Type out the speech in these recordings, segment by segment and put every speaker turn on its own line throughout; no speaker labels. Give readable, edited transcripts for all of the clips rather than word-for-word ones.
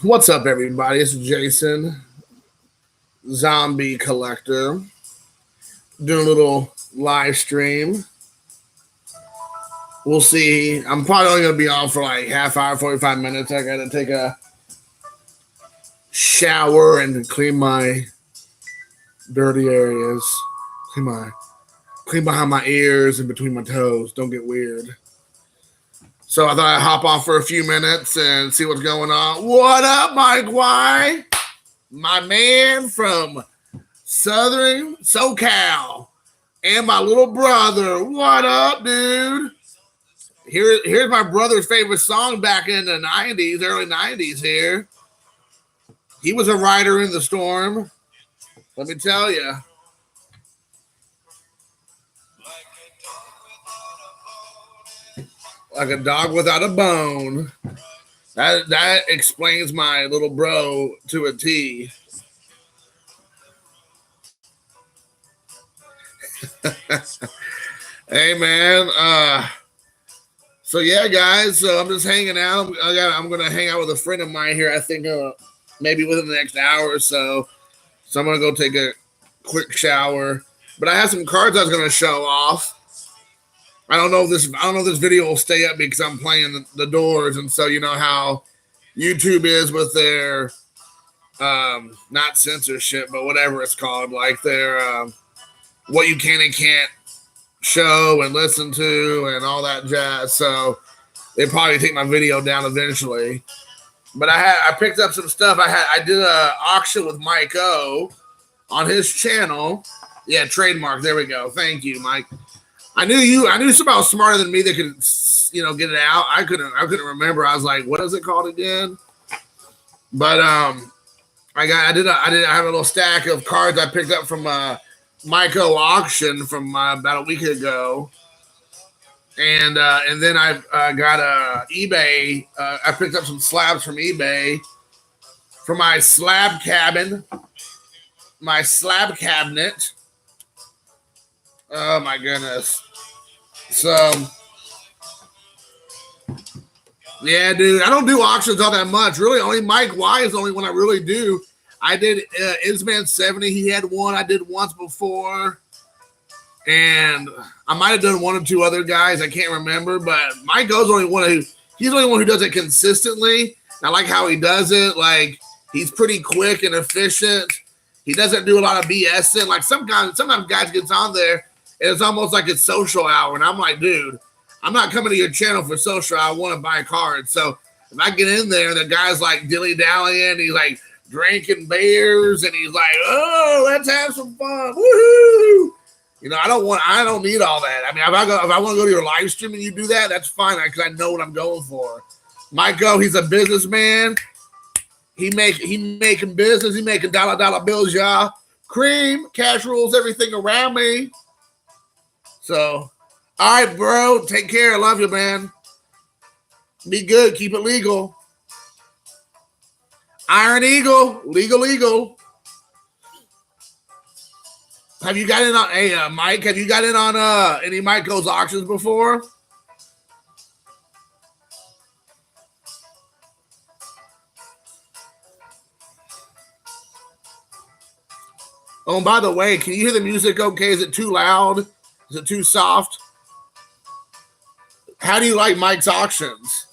What's up, everybody? It's Jason, Zombie Collector, doing a little live stream. We'll see. I'm probably only going to be on for like half hour, 45 minutes. I got to take a shower and clean my dirty areas. Clean behind my ears and between my toes. Don't get weird. So I thought I'd hop on for a few minutes and see what's going on. What up, Mike Y? My man from Southern SoCal. And my little brother. What up, dude? Here's my brother's favorite song back in the 90s, early 90s here. He was a rider in the storm. Let me tell you. Like a dog without a bone. That explains my little bro to a T. Hey, man. So yeah, guys. So I'm just hanging out. I'm gonna hang out with a friend of mine here. I think maybe within the next hour or so. So I'm gonna go take a quick shower. But I have some cards I was gonna show off. I don't know if this video will stay up because I'm playing the Doors, and so you know how YouTube is with their not censorship, but whatever it's called, like their what you can and can't show and listen to and all that jazz. So they probably take my video down eventually. But I picked up some stuff. I did an auction with Mike O on his channel. Yeah, trademark. There we go. Thank you, Mike. I knew somebody was smarter than me that could, get it out. I couldn't remember. I was like, what is it called again? But I have a little stack of cards I picked up from Myco auction from about a week ago. And then I got eBay. I picked up some slabs from eBay for my slab cabinet. Oh my goodness. So yeah, dude, I don't do auctions all that much. Really, only Mike Y is the only one I really do. I did Isman 70. He had one I did once before. And I might have done one or two other guys. I can't remember, but Mike O's he's the only one who does it consistently. I like how he does it. Like, he's pretty quick and efficient. He doesn't do a lot of BSing. Like sometimes guys gets on there and it's almost like it's social hour. And I'm like, dude, I'm not coming to your channel for social. I want to buy cards. So if I get in there and the guy's like dilly-dallying, he's like drinking beers and he's like, oh, let's have some fun. Woohoo! I don't need all that. I mean, if I want to go to your live stream and you do that, that's fine because I know what I'm going for. Mike O, he's a businessman. He making business. He making dollar bills, y'all. Cream, cash rules everything around me. So, all right, bro. Take care. I love you, man. Be good. Keep it legal. Iron Eagle. Legal. Have you got in on Mike? Have you got in on any Myco's auctions before? Oh, and by the way, can you hear the music okay? Is it too loud? Is it too soft? How do you like Mike's auctions?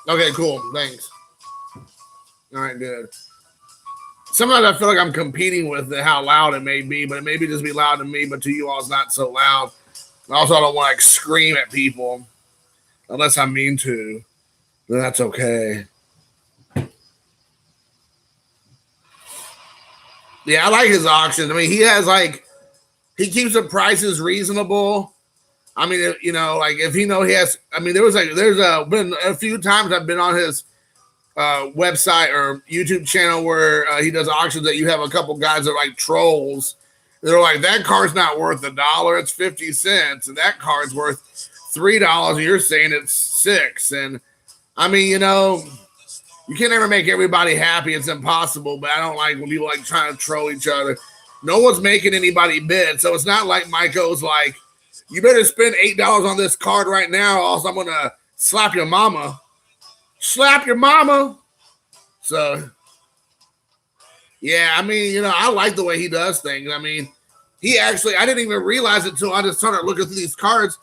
Okay, cool. Thanks. All right, good. Sometimes I feel like I'm competing with how loud it may be, but it may be just be loud to me, but to you all it's not so loud. Also, I don't want to like scream at people unless I mean to. Then that's okay. Yeah, I like his auctions. I mean, he keeps the prices reasonable. I mean, if he has, I mean, there's been a few times I've been on his website or YouTube channel where he does auctions that you have a couple guys that are like trolls. They're like, that card's not worth $1, it's 50 cents, and that card's worth $3, and you're saying it's $6. And I mean, You can never make everybody happy. It's impossible. But I don't like when people like trying to troll each other. No one's making anybody bid, so it's not like Michael's like, you better spend $8 on this card right now, or else I'm gonna slap your mama. Slap your mama. So yeah, I mean, you know, I like the way he does things. I mean, he actually, I didn't even realize it until I just started looking through these cards.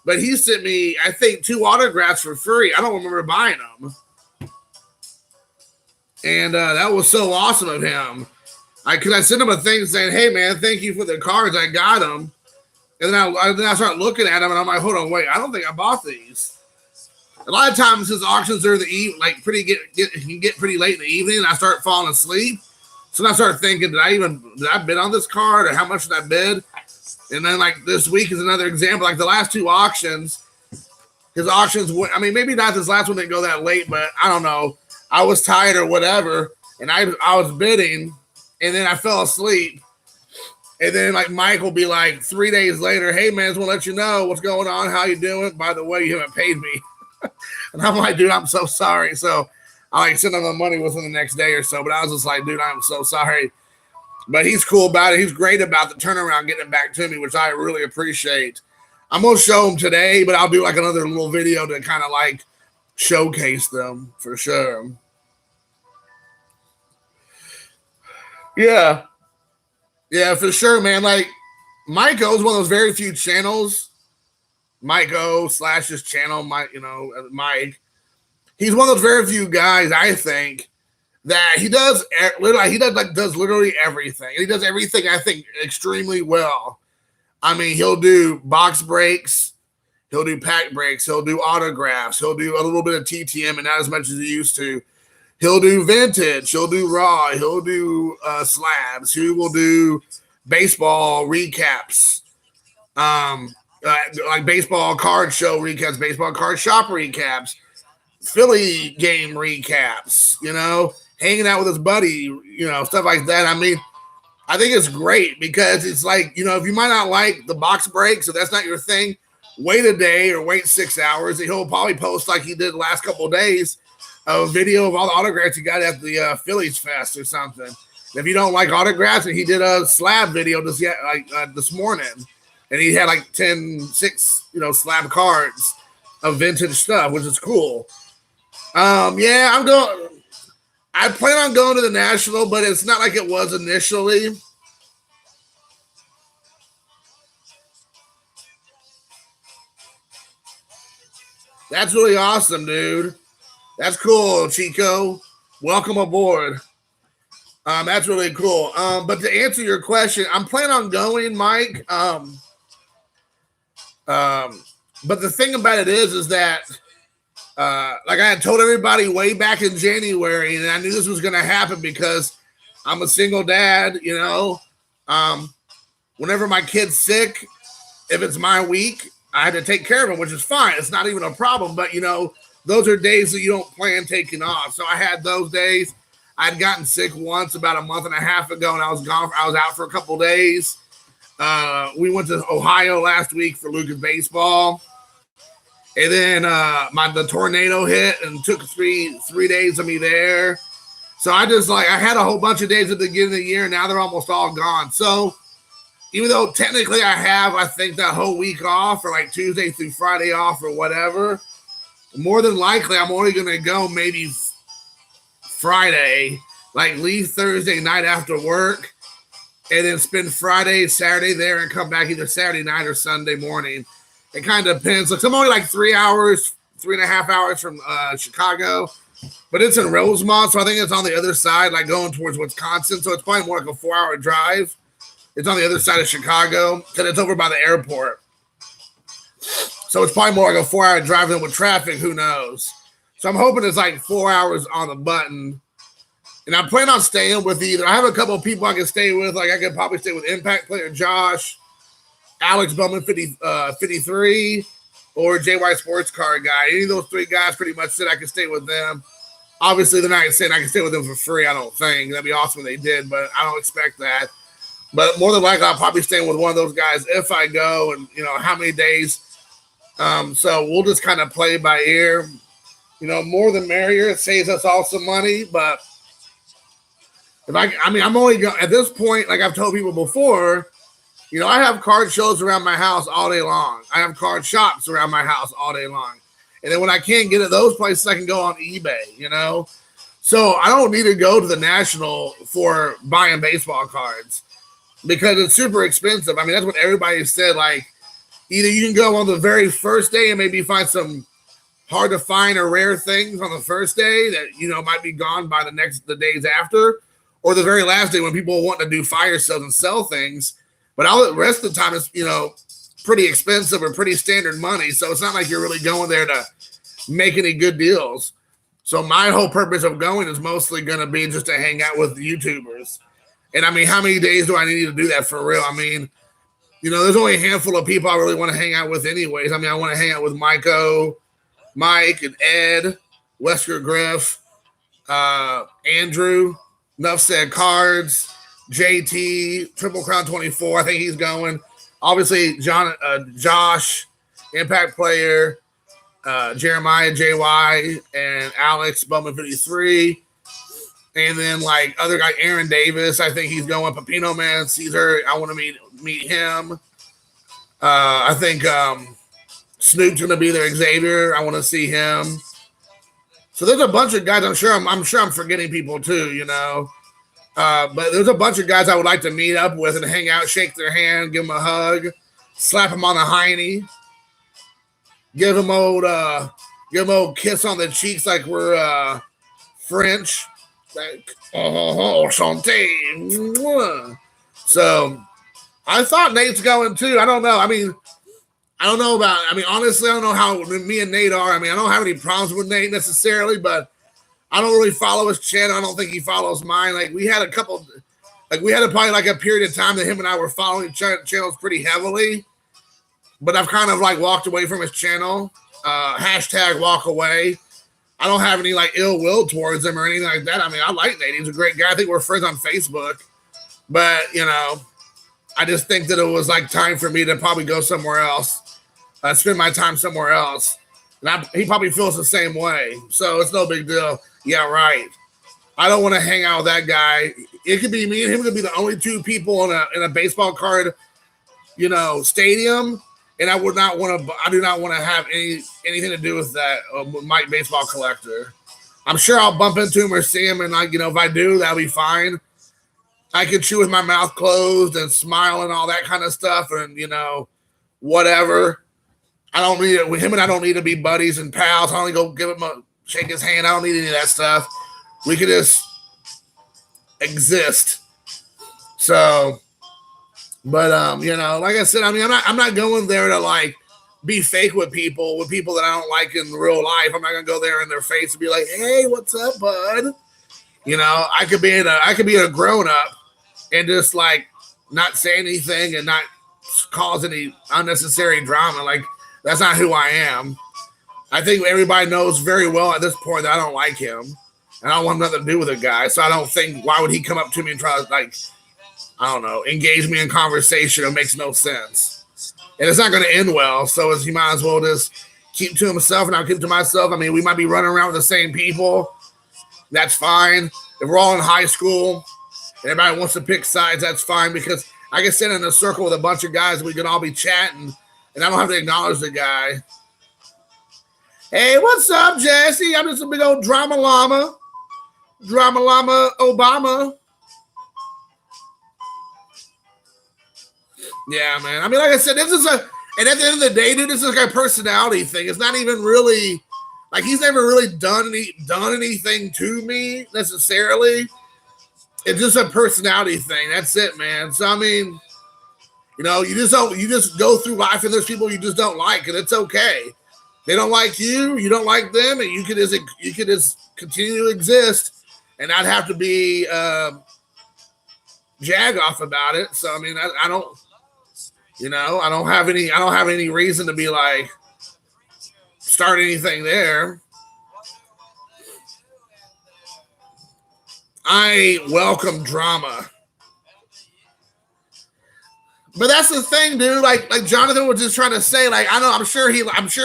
But he sent me, I think, 2 autographs for free. I don't remember buying them. And that was so awesome of him. Because I sent him a thing saying, hey, man, thank you for the cards. I got them. And then I start looking at them, and I'm like, hold on, wait. I don't think I bought these. A lot of times his auctions are can get pretty late in the evening, and I start falling asleep. So then I start thinking, did I bid on this card, or how much did I bid? And then, like, this week is another example. Like, the last 2 auctions, his auctions, I mean, maybe not this last one didn't go that late, but I don't know. I was tired or whatever, and I was bidding, and then I fell asleep. And then, like, Mike will be like 3 days later, hey, man, I just want to let you know what's going on, how you doing? By the way, you haven't paid me. And I'm like, dude, I'm so sorry. So I, like, sent him the money within the next day or so, but I was just like, dude, I'm so sorry. But he's cool about it. He's great about the turnaround, getting it back to me, which I really appreciate. I'm going to show him today, but I'll do like another little video to kind of like showcase them for sure. Yeah. Yeah, for sure, man. Like, Mike O's one of those very few channels. Mike O / his channel, Mike. He's one of those very few guys, I think, that he does literally everything. He does everything, I think, extremely well. I mean, he'll do box breaks, he'll do pack breaks, he'll do autographs, he'll do a little bit of TTM, and not as much as he used to. He'll do vintage, he'll do raw, he'll do slabs, he will do baseball recaps, like baseball card show recaps, baseball card shop recaps, Philly game recaps, you know, hanging out with his buddy, you know, stuff like that. I mean, I think it's great because it's like, you know, if you might not like the box break, so that's not your thing, wait a day or wait 6 hours. And he'll probably post like he did the last couple of days, a video of all the autographs he got at the Phillies Fest or something. If you don't like autographs, and he did a slab video this morning, and he had like 6 slab cards of vintage stuff, which is cool. Yeah, I plan on going to the National, but it's not like it was initially. That's really awesome, dude. That's cool, Chico. Welcome aboard. That's really cool. But to answer your question, I'm planning on going, Mike. But the thing about it is that like I had told everybody way back in January, and I knew this was going to happen because I'm a single dad, you know. Whenever my kid's sick, if it's my week, I had to take care of him, which is fine. It's not even a problem. But, you know, those are days that you don't plan taking off. So I had those days. I'd gotten sick once about a month and a half ago, and I was gone. I was out for a couple days. We went to Ohio last week for Lucas baseball. And then the tornado hit and took three days of me there. So I had a whole bunch of days at the beginning of the year, and now they're almost all gone. So even though technically I think that whole week off, or like Tuesday through Friday off or whatever, more than likely I'm only going to go maybe Friday, like leave Thursday night after work, and then spend Friday, Saturday there and come back either Saturday night or Sunday morning. It kind of depends. Like, I'm only like 3.5 hours from Chicago, but it's in Rosemont, so I think it's on the other side, like going towards Wisconsin. So it's probably more like a 4-hour drive. It's on the other side of Chicago because it's over by the airport. So it's probably more like a 4-hour drive than with traffic. Who knows? So I'm hoping it's like 4 hours on the button. And I plan on staying with I have a couple of people I can stay with. Like I could probably stay with Impact player Josh, Alex Bowman 53, or JY Sports Card guy. Any of those 3 guys pretty much said I could stay with them. Obviously, they're not saying I can stay with them for free. I don't think. That'd be awesome if they did, but I don't expect that. But more than likely, I'll probably stay with one of those guys if I go, and you know how many days. So we'll just kind of play by ear. More the merrier. It saves us all some money. But if I'm only going at this point, like I've told people before, I have card shows around my house all day long. I have card shops around my house all day long. And then when I can't get at those places, I can go on eBay, So I don't need to go to the National for buying baseball cards because it's super expensive. I mean, that's what everybody said. Like, either you can go on the very first day and maybe find some hard to find or rare things on the first day that, might be gone by the days after, or the very last day when people want to do fire sales and sell things. But all the rest of the time is, pretty expensive or pretty standard money. So it's not like you're really going there to make any good deals. So my whole purpose of going is mostly going to be just to hang out with YouTubers. And I mean, how many days do I need to do that for real? I mean, there's only a handful of people I really want to hang out with anyways. I mean, I want to hang out with Mike and Ed, Wesker Griff, Andrew, Nuff Said Cards, JT, Triple Crown 24. I think he's going. Obviously, Josh, Impact Player, Jeremiah JY, and Alex Bowman 53. And then like other guy, Aaron Davis, I think he's going. Pepino Man, Caesar, I want to meet him. I think Snoop's gonna be there. Xavier, I want to see him. So there's a bunch of guys. I'm sure I'm forgetting people too. But there's a bunch of guys I would like to meet up with and hang out, shake their hand, give them a hug, slap them on the hiney, give them old kiss on the cheeks like we're French. Like, santé. So I thought Nate's going too. I don't know. I mean, honestly, I don't know how me and Nate are. I mean, I don't have any problems with Nate necessarily, but I don't really follow his channel. I don't think he follows mine. Like we had probably like a period of time that him and I were following channels pretty heavily, but I've kind of like walked away from his channel. Hashtag walk away. I don't have any like ill will towards him or anything like that. I mean, I like Nate. He's a great guy. I think we're friends on Facebook, but I just think that it was like time for me to probably go somewhere else, spend my time somewhere else. And he probably feels the same way. So it's no big deal. Yeah, right. I don't want to hang out with that guy. It could be me and him could be the only two people in a baseball card, stadium. And I do not want to have anything to do with that, with Mike Baseball Collector. I'm sure I'll bump into him or see him. And if I do, that'll be fine. I can chew with my mouth closed and smile and all that kind of stuff. And, whatever. I don't need it with him, and I don't need to be buddies and pals. I only go shake his hand. I don't need any of that stuff. We could just exist. So, but like I said, I mean, I'm not going there to like be fake with people that I don't like in real life. I'm not gonna go there in their face and be like, "Hey, what's up, bud?" I could be a grown up and just like not say anything and not cause any unnecessary drama. Like, that's not who I am. I think everybody knows very well at this point that I don't like him. And I don't want nothing to do with the guy. So I don't think, why would he come up to me and try to, like, I don't know, engage me in conversation? It makes no sense. And it's not going to end well. So he might as well just keep to himself and I'll keep to myself. I mean, we might be running around with the same people. That's fine. If we're all in high school, and everybody wants to pick sides, that's fine, because I can sit in a circle with a bunch of guys. We can all be chatting. And I don't have to acknowledge the guy. Hey, what's up, Jesse? I'm just a big old drama llama. Drama llama Obama. Yeah, man. I mean, like I said, and at the end of the day, dude, this is like a personality thing. It's not even really, like, he's never really done anything to me necessarily. It's just a personality thing. That's it, man. So, I mean, you just go through life and there's people you just don't like, and it's okay. They don't like you, you don't like them, and you could just continue to exist and not have to be jag off about it. So I mean, I don't have any reason to be like start anything there. I welcome drama. But that's the thing, dude. Like Jonathan was just trying to say, like, I know, I'm sure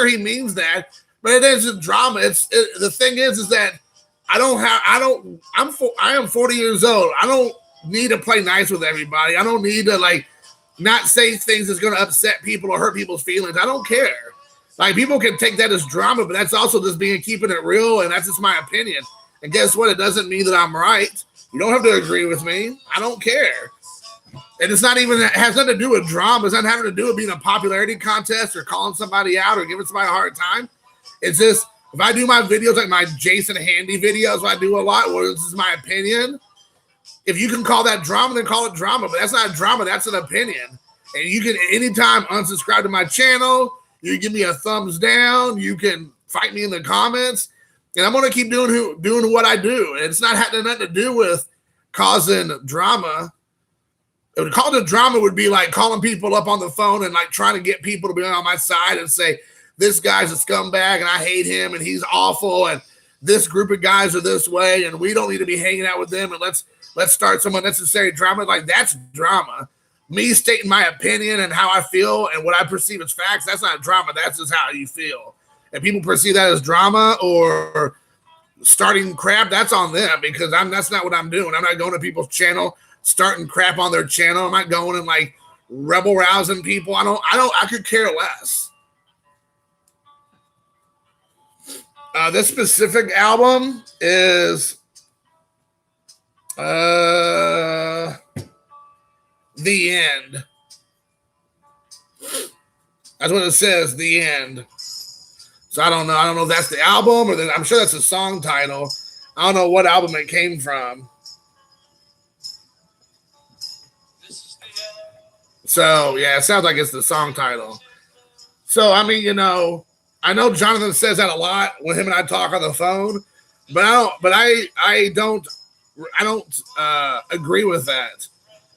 he means that. But it isn't drama. The thing is that I am 40 years old. I don't need to play nice with everybody. I don't need to like not say things that's going to upset people or hurt people's feelings. I don't care. Like people can take that as drama, but that's also just keeping it real, and that's just my opinion. And guess what? It doesn't mean that I'm right. You don't have to agree with me. I don't care. And it's not even, it has nothing to do with drama. It's not having to do with being a popularity contest or calling somebody out or giving somebody a hard time. It's just, if I do my videos, like my Jason Handy videos, I do a lot, where this is my opinion. If you can call that drama, then call it drama. But that's not drama. That's an opinion. And you can anytime unsubscribe to my channel. You can give me a thumbs down. You can fight me in the comments. And I'm going to keep doing what I do. And it's not having nothing to do with causing drama. Calling it drama would be like calling people up on the phone and like trying to get people to be on my side and say, this guy's a scumbag and I hate him and he's awful and this group of guys are this way and we don't need to be hanging out with them and let's start some unnecessary drama. Like that's drama. Me stating my opinion and how I feel and what I perceive as facts, that's not drama. That's just how you feel. And people perceive that as drama or starting crap, that's on them because that's not what I'm doing. I'm not going to people's channel starting crap on their channel. I'm not going and like rebel rousing people. I could care less. This specific album is The End. That's what it says, The End. So I don't know. I don't know if that's the album or I'm sure that's a song title. I don't know what album it came from. So, yeah, it sounds like it's the song title. So, I mean, I know Jonathan says that a lot when him and I talk on the phone, but I don't agree with that.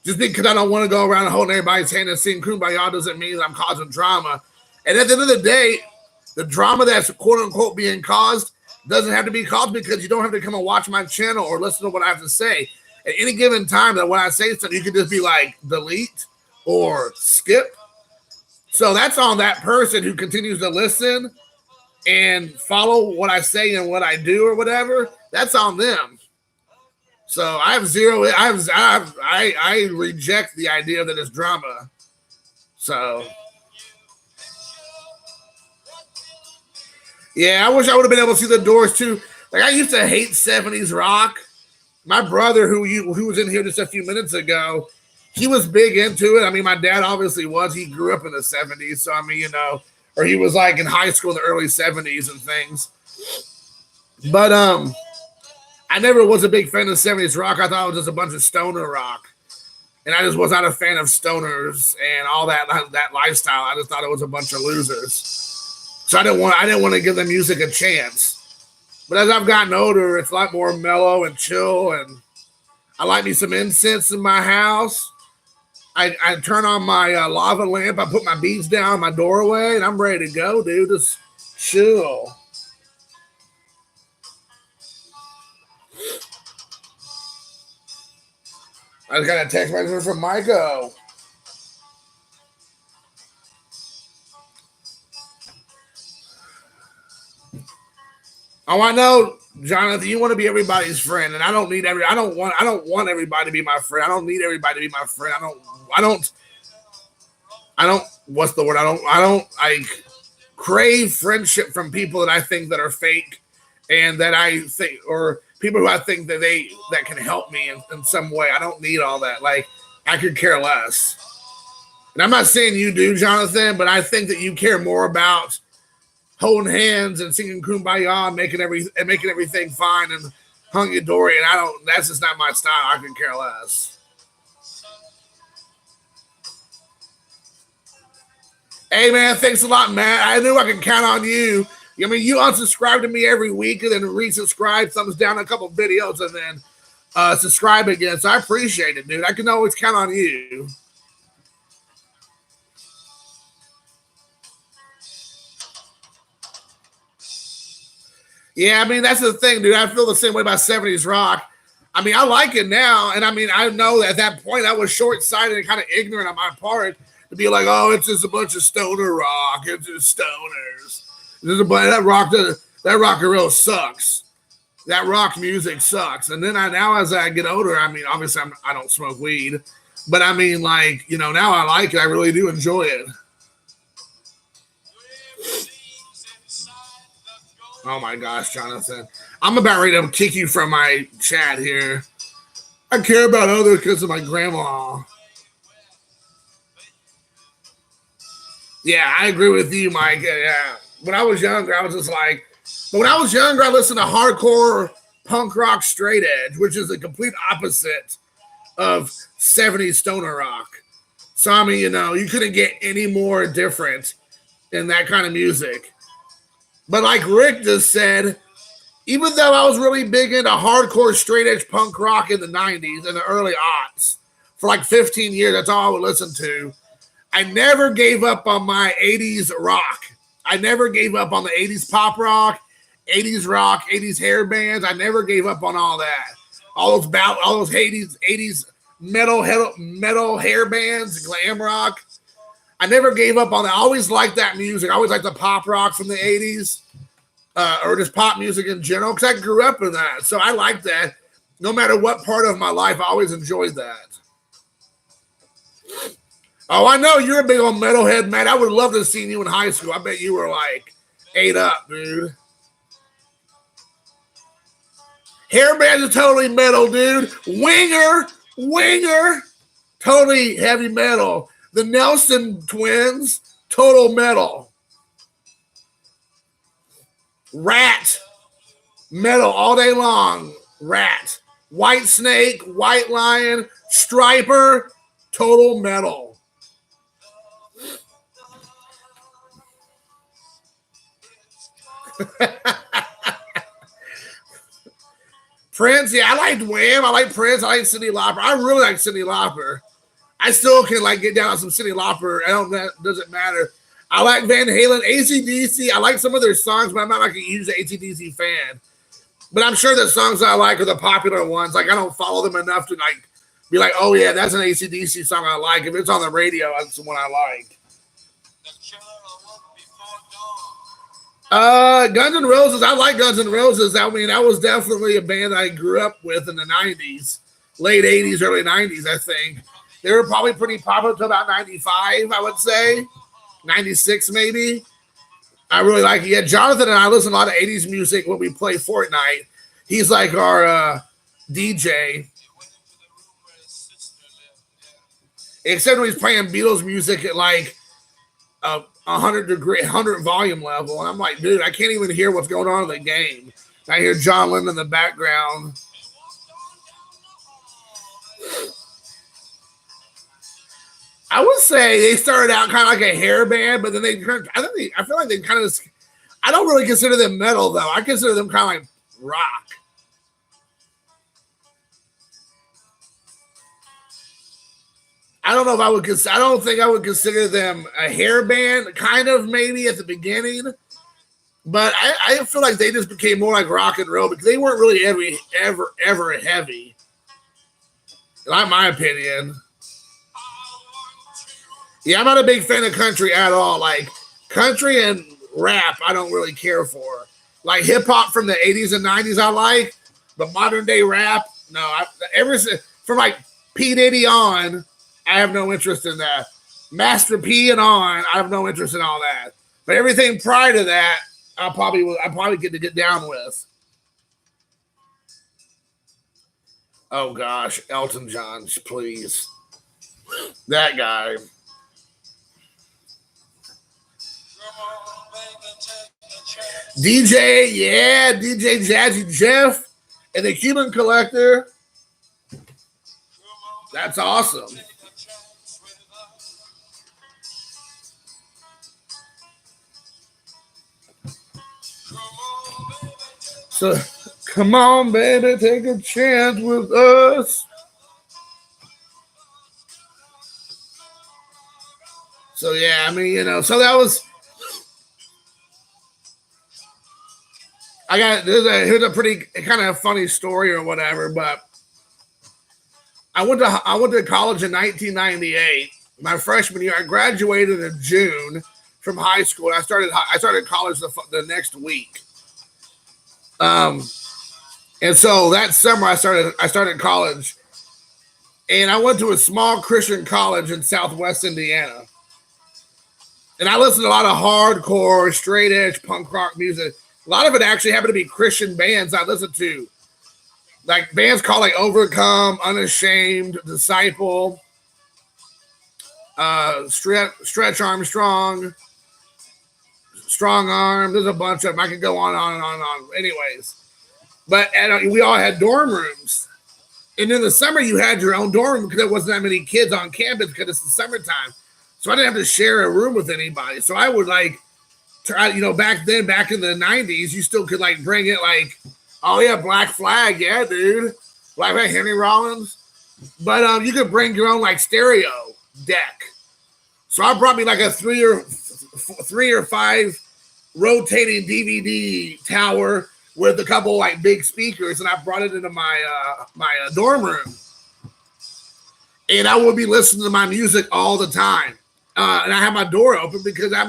Just because I don't want to go around holding everybody's hand and singing Kumbaya doesn't mean that I'm causing drama. And at the end of the day, the drama that's quote unquote being caused doesn't have to be caused because you don't have to come and watch my channel or listen to what I have to say. At any given time that when I say something, you can just be like delete or skip. So that's on that person who continues to listen and follow what I say and what I do or whatever. That's on them. So I reject the idea that it's drama. So yeah, I wish I would have been able to see the Doors too. Like I used to hate 70s rock. My brother, who was in here just a few minutes ago, he was big into it. I mean, my dad obviously was. He grew up in the 70s. So, I mean, or he was like in high school in the early 70s and things. But I never was a big fan of 70s rock. I thought it was just a bunch of stoner rock. And I just was not a fan of stoners and all that lifestyle. I just thought it was a bunch of losers. So I didn't want to give the music a chance. But as I've gotten older, it's a lot more mellow and chill. And I like me some incense in my house. I turn on my lava lamp. I put my beads down my doorway, and I'm ready to go, dude. Just chill. I just got a text message from Michael. Oh, I know, Jonathan, you want to be everybody's friend, and I don't want everybody to be my friend. I don't need everybody to be my friend. What's the word? I crave friendship from people that I think that are fake and that I think, or people who I think that can help me in some way. I don't need all that. Like, I could care less. And I'm not saying you do, Jonathan, but I think that you care more about holding hands and singing Kumbaya and making everything fine and hunky-dory, and that's just not my style. I could care less. Hey, man, thanks a lot, Matt. I knew I could count on you. I mean, you unsubscribe to me every week and then resubscribe, thumbs down a couple videos, and then subscribe again. So I appreciate it, dude. I can always count on you. Yeah, I mean, that's the thing, dude. I feel the same way about 70s rock. I mean, I like it now. And I mean, I know that at that point I was short-sighted and kind of ignorant on my part to be like, oh, it's just a bunch of stoner rock. It's just stoners. That rock and roll sucks. That rock music sucks. And then now as I get older, I mean, obviously I don't smoke weed, but I mean, like, you know, now I like it. I really do enjoy it. Oh my gosh, Jonathan. I'm about ready to kick you from my chat here. I care about others because of my grandma. Yeah, I agree with you, Mike. Yeah. When I was younger, I was just like, but when I was younger, I listened to hardcore punk rock straight edge, which is the complete opposite of 70s stoner rock. So, I mean, you know, you couldn't get any more different in that kind of music. But like Rick just said, even though I was really big into hardcore straight edge punk rock in the 90s and the early aughts, for like 15 years, that's all I would listen to. I never gave up on my 80s rock. I never gave up on the 80s pop rock, 80s hair bands. I never gave up on all that. All those 80s metal hair bands, glam rock. I never gave up on that. I always liked that music. I always liked the pop rock from the 80s, or just pop music in general, because I grew up in that. So I like that. No matter what part of my life, I always enjoyed that. Oh, I know you're a big old metalhead, man. I would love to have seen you in high school. I bet you were like 8 up, dude. Hairbands are totally metal, dude. Winger, totally heavy metal. The Nelson twins, total metal. Rat, metal all day long. Rat. White Snake, White Lion, Striper, total metal. Prince, yeah, I liked Wham. I like Prince. I like Cyndi Lauper. I really like Cyndi Lauper. I still can like get down on some Cyndi Lauper. That doesn't matter. I like Van Halen, AC/DC. I like some of their songs, but I'm not like a huge AC/DC fan. But I'm sure the songs I like are the popular ones. Like I don't follow them enough to like be like, oh yeah, that's an AC/DC song I like. If it's on the radio, that's the one I like. Guns N' Roses. I like Guns N' Roses. I mean, that was definitely a band I grew up with in the 90s, late 80s, early 90s, I think. They were probably pretty popular until about 95, I would say. 96, maybe. I really like it. Yeah, Jonathan and I listen to a lot of 80s music when we play Fortnite. He's like our DJ. Except when he's playing Beatles music at like 100 volume level, and I'm like, dude, I can't even hear what's going on in the game. I hear John Lennon in the background. I would say they started out kind of like a hair band, but then I feel like they kind of. I don't really consider them metal though. I consider them kind of like rock. I don't know if I would. I don't think I would consider them a hair band. Kind of maybe at the beginning, but I feel like they just became more like rock and roll because they weren't really ever heavy. In my opinion. Yeah, I'm not a big fan of country at all. Like country and rap, I don't really care for. Like hip hop from the 80s and 90s, I like, but modern day rap, no. From like P Diddy on. I have no interest in that. Master P and on, I have no interest in all that. But everything prior to that, I probably get to get down with. Oh gosh, Elton John, please. That guy. DJ Jazzy Jeff and the Cuban Collector. That's awesome. So, come on, baby, take a chance with us. So, yeah, I mean, so that was. Here's a pretty kind of funny story or whatever, but I went to college in 1998, my freshman year. I graduated in June from high school. I started college the next week. Um, and so that summer I started college, and I went to a small Christian college in Southwest Indiana. And I listened to a lot of hardcore, straight edge punk rock music. A lot of it actually happened to be Christian bands I listened to, like bands called like Overcome, Unashamed, Disciple, Stretch Armstrong, Strong Arm. There's a bunch of them. I could go on and on and on. Anyways, but we all had dorm rooms. And in the summer, you had your own dorm room because there wasn't that many kids on campus because it's the summertime. So I didn't have to share a room with anybody. So I would like try, back then, back in the 90s, you still could like bring it like, oh yeah, Black Flag, yeah, dude. Black Flag, Henry Rollins. But you could bring your own like stereo deck. So I brought me like a three or five rotating DVD tower with a couple like big speakers, and I brought it into my dorm room. And I would be listening to my music all the time. And I had my door open because I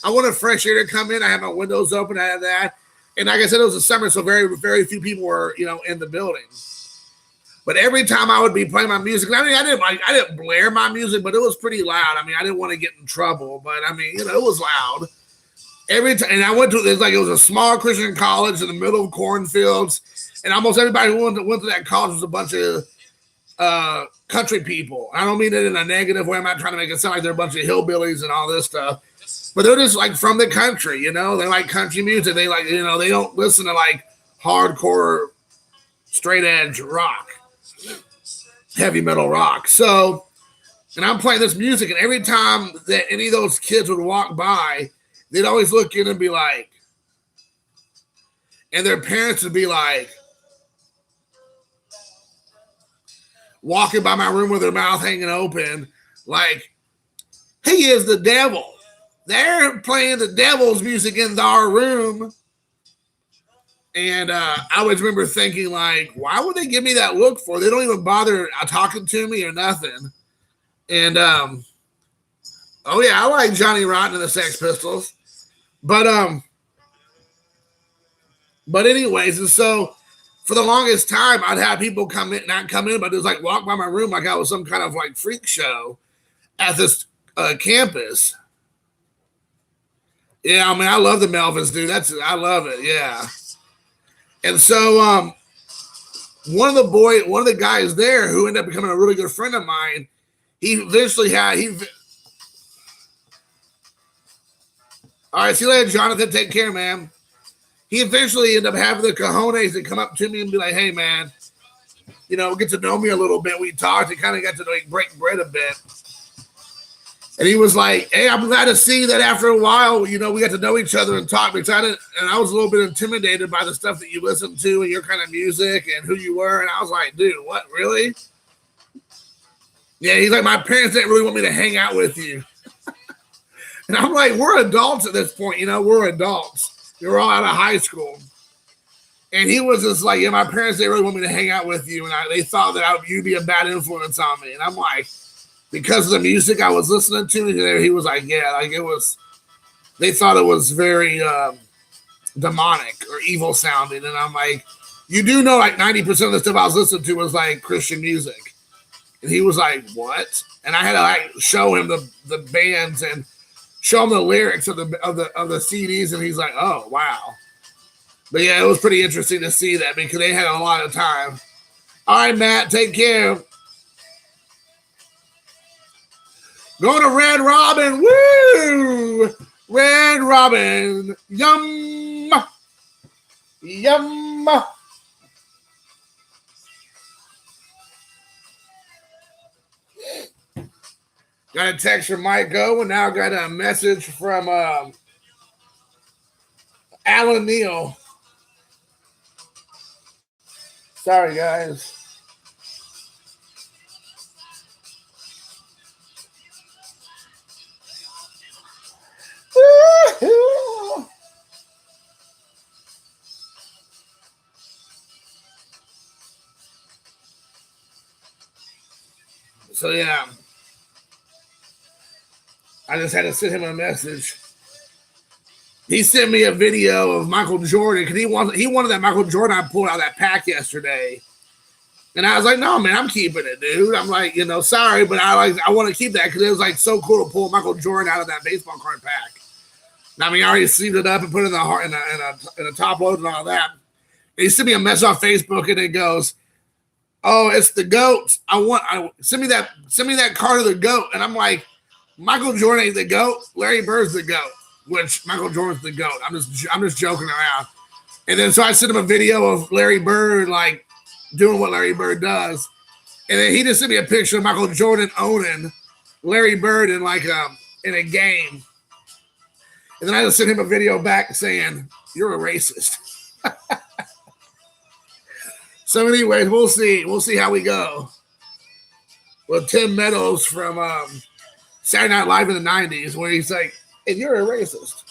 wanted fresh air to come in. I had my windows open. I had that. And like I said, it was the summer, so very, very few people were, in the building. But every time I would be playing my music, I didn't blare my music, but it was pretty loud. I didn't want to get in trouble, but it was loud. Every time, and I went to it was a small Christian college in the middle of cornfields, and almost everybody who went to that college was a bunch of country people. I don't mean it in a negative way. I'm not trying to make it sound like they're a bunch of hillbillies and all this stuff, but they're just like from the country. They like country music. They like, they don't listen to like hardcore, straight edge rock, heavy metal rock. So, and I'm playing this music, and every time that any of those kids would walk by, they'd always look in and be like, and their parents would be like, walking by my room with their mouth hanging open, like, he is the devil. They're playing the devil's music in our room. And I always remember thinking, like, why would they give me that look for? They don't even bother talking to me or nothing. And, oh yeah, I like Johnny Rotten and the Sex Pistols. But anyways, and so for the longest time, I'd have people not come in, but just like walk by my room like I was some kind of like freak show at this campus. Yeah, I love the Melvins, dude. I love it. Yeah. And so one of the guys there who ended up becoming a really good friend of mine, he eventually all right, see you later, Jonathan. Take care, man. He eventually ended up having the cojones to come up to me and be like, hey, man, get to know me a little bit. We talked and kind of got to break bread a bit. And he was like, hey, I'm glad to see that after a while, we got to know each other and talk. And I was a little bit intimidated by the stuff that you listened to and your kind of music and who you were. And I was like, dude, what, really? Yeah, he's like, my parents didn't really want me to hang out with you. And I'm like, we're adults at this point, we're adults. We're all out of high school. And he was just like, yeah, my parents didn't really want me to hang out with you. And they thought that you'd be a bad influence on me. And I'm like, because of the music I was listening to, he was like, yeah, like they thought it was very demonic or evil sounding. And I'm like, you do know like 90% of the stuff I was listening to was like Christian music. And he was like, what? And I had to like show him the bands and show him the lyrics of the CDs, and he's like, oh, wow. But yeah, it was pretty interesting to see that because they had a lot of time. All right, Matt, take care. Going to Red Robin. Woo! Red Robin. Yum. Yum. Got a text from Mike Go, and now got a message from Alan Neal. Sorry, guys. So, yeah. I just had to send him a message. he sent me a video of Michael Jordan because he wanted that Michael Jordan I pulled out of that pack yesterday. And I was like, no, man, I'm keeping it, dude. I'm like, sorry, but I want to keep that because it was like so cool to pull Michael Jordan out of that baseball card pack. I mean, I already sealed it up and put it in a top load and all that. And he sent me a message on Facebook and it goes, "Oh, it's the GOAT. Send me that card of the GOAT." And I'm like, Michael Jordan ain't the GOAT. Larry Bird's the GOAT, which Michael Jordan's the GOAT. I'm just joking around. And then so I sent him a video of Larry Bird like doing what Larry Bird does. And then he just sent me a picture of Michael Jordan owning Larry Bird in in a game. And then I just sent him a video back saying, "You're a racist." So anyways, we'll see. We'll see how we go. With Tim Meadows from Saturday Night Live in the 90s, where he's like, "And you're a racist."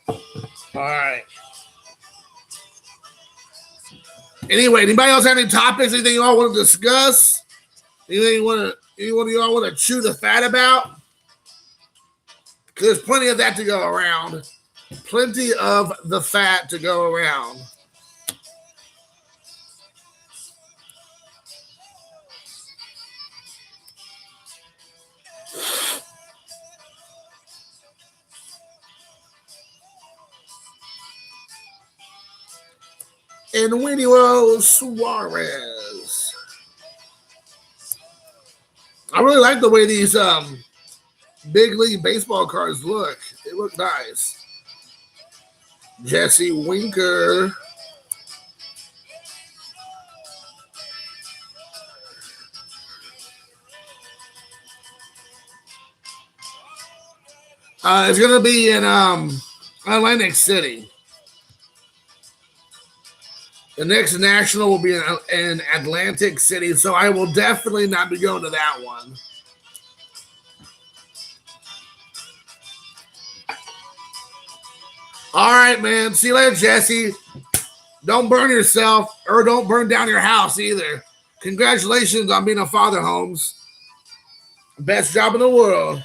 All right. Anyway, anybody else have any topics? Anything you all want to discuss? Anything you all want to chew the fat about? Because there's plenty of that to go around. Plenty of the fat to go around. And Winnie Suarez. I really like the way these big league baseball cards look. They look nice. Jesse Winker. It's going to be in Atlantic City. The next national will be in Atlantic City, so I will definitely not be going to that one. All right, man. See you later, Jesse. Don't burn yourself or don't burn down your house either. Congratulations on being a father, Holmes. Best job in the world.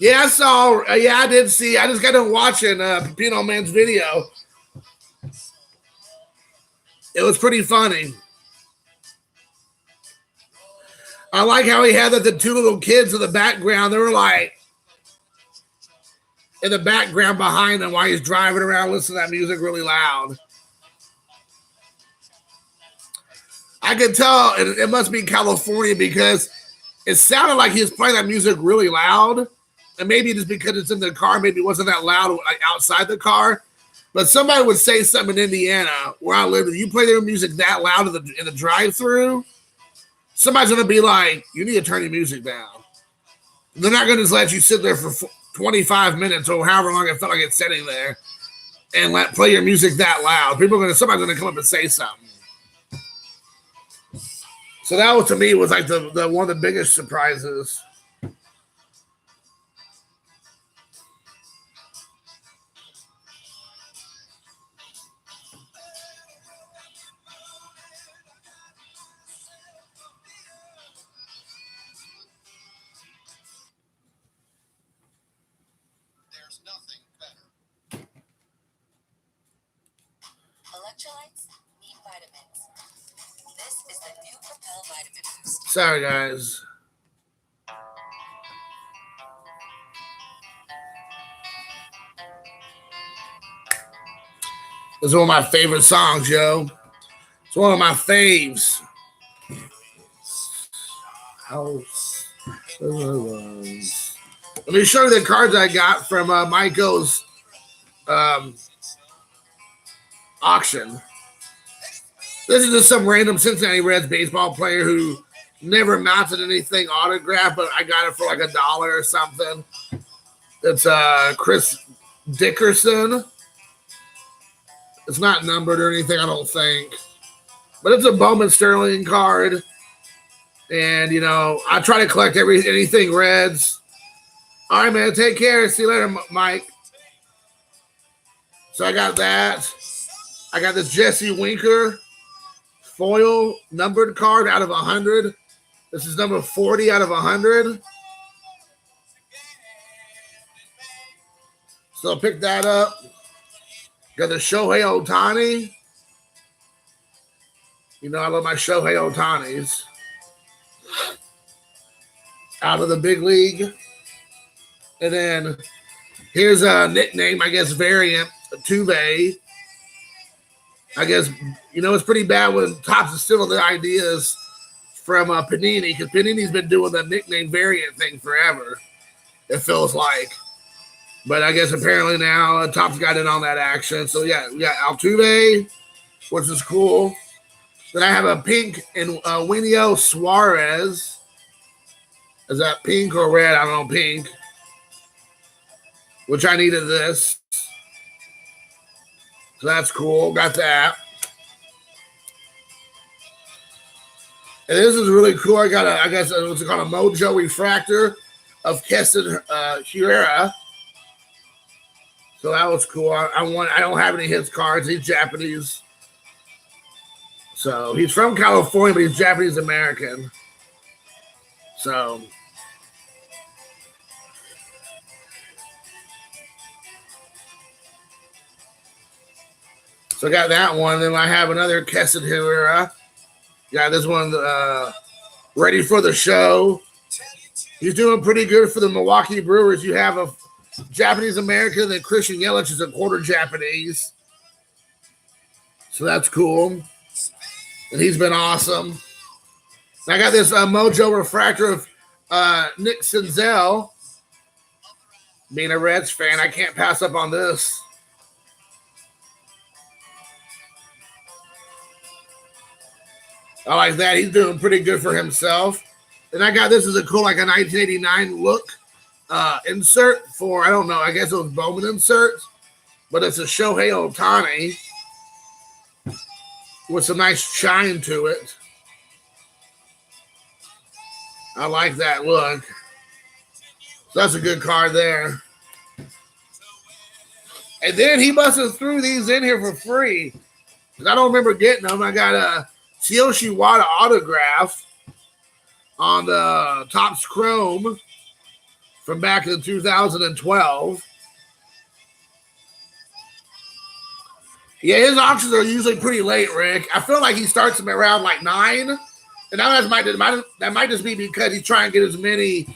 Yeah, I saw. Yeah, I did see. I just got done watching Pepino Man's video. It was pretty funny. I like how he had the two little kids in the background. They were like in the background behind him while he's driving around listening to that music really loud. I could tell it must be California because it sounded like he was playing that music really loud. And maybe just because it's in the car, maybe it wasn't that loud like outside the car. But somebody would say something in Indiana where I live. If you play their music that loud in the drive-through, somebody's going to be like, "You need to turn your music down." They're not going to just let you sit there for 25 minutes or however long it felt like it's sitting there and play your music that loud. Somebody's going to come up and say something. So that was, to me, was like the one of the biggest surprises. Sorry, guys. This is one of my favorite songs, yo. It's one of my faves. House. Let me show you the cards I got from Michael's auction. This is just some random Cincinnati Reds baseball player who never mounted anything autographed, but I got it for like $1 or something. It's Chris Dickerson. It's not numbered or anything, I don't think. But it's a Bowman Sterling card. And, I try to collect anything Reds. All right, man, take care. See you later, Mike. So I got that. I got this Jesse Winker foil numbered card out of 100. This is number 40 out of 100. So pick that up. Got the Shohei Ohtani. You know I love my Shohei Ohtanis. Out of the big league. And then here's a nickname, I guess, variant, Tuve. I guess, you know, it's pretty bad when Topps is stealing the ideas from Panini, because Panini's been doing the nickname variant thing forever, it feels like. But I guess apparently now Topps got in on that action. So, yeah, we got Altuve, which is cool. Then I have a pink and Winio Suarez. Is that pink or red? I don't know, pink. Which I needed this. So that's cool. Got that. And this is really cool. I got I guess what's it called, a Mojo refractor of Keston Hiura. So that was cool. I don't have any of his cards. He's Japanese. So he's from California, but he's Japanese American. So I got that one. Then I have another Keston Hiura. Got this one ready for the show. He's doing pretty good for the Milwaukee Brewers. You have a Japanese American, then Christian Yelich is a quarter Japanese. So that's cool. And he's been awesome. And I got this Mojo refractor of Nick Senzel. Being a Reds fan, I can't pass up on this. I like that. He's doing pretty good for himself. And I got this as a cool, like a 1989 look insert for, I don't know, I guess it was Bowman insert. But it's a Shohei Ohtani with some nice shine to it. I like that look. So that's a good card there. And then he must have threw these in here for free. I don't remember getting them. I got a Tsuyoshi Wada autograph on the Topps Chrome from back in 2012. Yeah, his auctions are usually pretty late, Rick. I feel like he starts them around like 9. And now that might just be because he's trying to get as many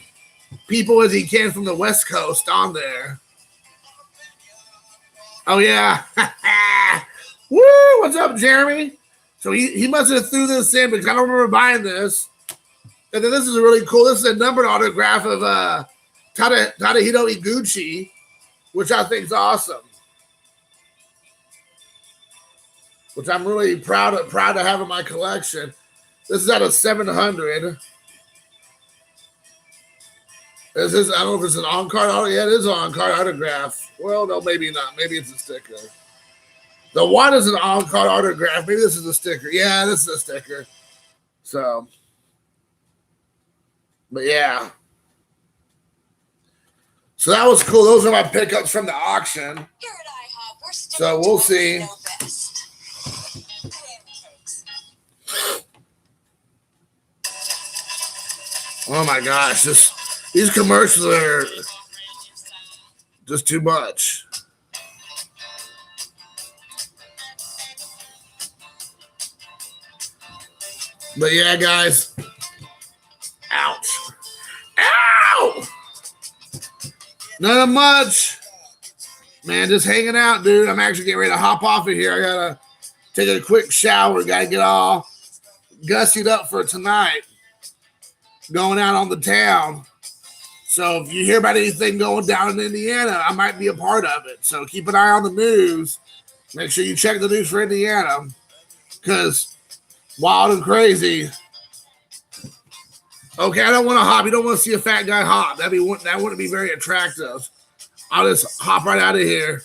people as he can from the West Coast on there. Oh, yeah. Woo! What's up, Jeremy? So he must have threw this in because I don't remember buying this. And then this is really cool. This is a numbered autograph of Tadahito Iguchi, which I think is awesome. Which I'm really proud to have in my collection. This is out of 700. This is, I don't know if it's an on-card autograph. Yeah, it is an on-card autograph. Well, no, maybe not. Maybe it's a sticker. The one is an on-card autograph. Maybe this is a sticker. Yeah, this is a sticker. So, but yeah. So that was cool. Those are my pickups from the auction. Here at IHOP, we're so we'll see. Oh my gosh, these commercials are just too much. But yeah, guys. Ouch. Ow! Not much. Man, just hanging out, dude. I'm actually getting ready to hop off of here. I gotta take a quick shower. Gotta get all gussied up for tonight. Going out on the town. So if you hear about anything going down in Indiana, I might be a part of it. So keep an eye on the news. Make sure you check the news for Indiana. Because wild and crazy. Okay, I don't want to hop. You don't want to see a fat guy hop. That wouldn't be very attractive. I'll just hop right out of here.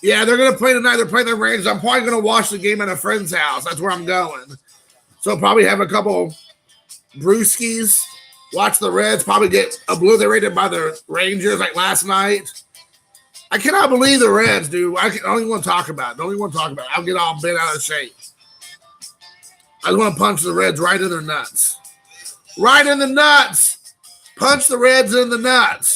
Yeah, they're going to play tonight. They're playing the Rangers. I'm probably going to watch the game at a friend's house. That's where I'm going. So I'll probably have a couple brewskis. Watch the Reds. Probably get obliterated by the Rangers like last night. I cannot believe the Reds, dude. I don't even want to talk about it. Don't even want to talk about it. I'll get all bent out of shape. I just want to punch the Reds right in their nuts. Right in the nuts. Punch the Reds in the nuts.